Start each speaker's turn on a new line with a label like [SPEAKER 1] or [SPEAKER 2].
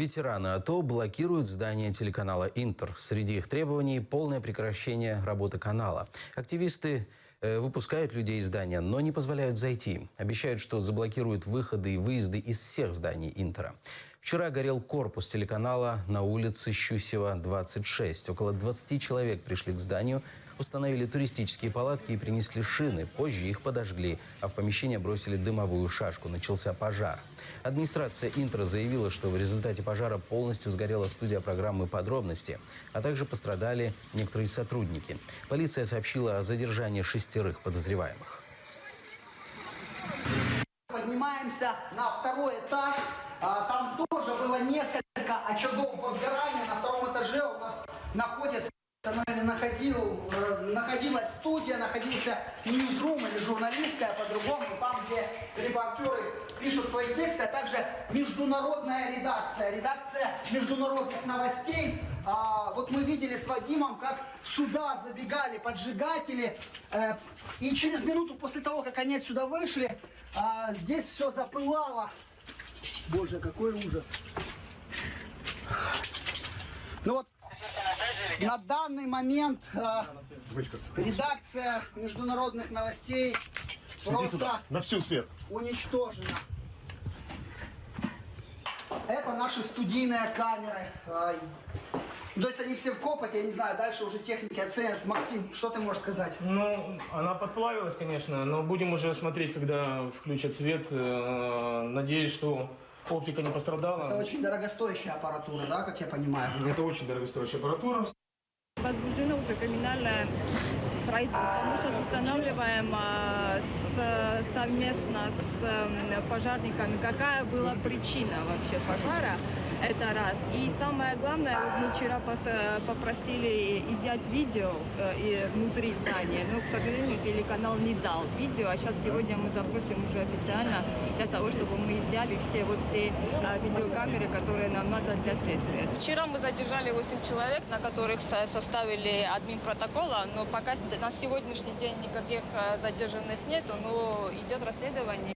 [SPEAKER 1] Ветераны АТО блокируют здание телеканала «Интер». Среди их требований – полное прекращение работы канала. Активисты выпускают людей из здания, но не позволяют зайти. Обещают, что заблокируют выходы и выезды из всех зданий «Интера». Вчера горел корпус телеканала на улице Щусева, 26. Около 20 человек пришли к зданию, установили туристические палатки и принесли шины. Позже их подожгли, а в помещение бросили дымовую шашку. Начался пожар. Администрация «Интера» заявила, что в результате пожара полностью сгорела студия программы «Подробности», а также пострадали некоторые сотрудники. Полиция сообщила о задержании 6 подозреваемых.
[SPEAKER 2] Поднимаемся на второй этаж. Там тоже было несколько очагов возгорания. На втором этаже у нас находилась студия, находился ньюзрум или журналистская, по-другому, там, где репортеры пишут свои тексты, а также международная редакция международных новостей. Вот мы видели с Вадимом, как сюда забегали поджигатели, и через минуту после того, как они отсюда вышли, здесь все запылало. Боже, какой ужас. Ну вот, на данный момент редакция международных новостей просто
[SPEAKER 3] на всю свет
[SPEAKER 2] уничтожена. Это наши студийные камеры. То есть они все в копоте, я не знаю, дальше уже техники оценят. Максим, что ты можешь сказать?
[SPEAKER 4] Ну, она подплавилась, конечно, но будем уже смотреть, когда включат свет. Надеюсь, что оптика не пострадала.
[SPEAKER 2] Это очень дорогостоящая аппаратура, да, как я понимаю?
[SPEAKER 4] Это очень дорогостоящая аппаратура.
[SPEAKER 5] Возбуждено уже криминальное производство. Мы сейчас устанавливаем совместно с пожарниками, какая была причина вообще пожара. Это раз. И самое главное, вот мы вчера попросили изъять видео внутри здания, но, к сожалению, телеканал не дал видео, а сейчас сегодня мы запросим уже официально для того, чтобы мы изъяли все вот те видеокамеры, которые нам надо для следствия. Вчера мы задержали 8 человек, на которых составили админпротокола, но пока на сегодняшний день никаких задержанных нету, но идет расследование.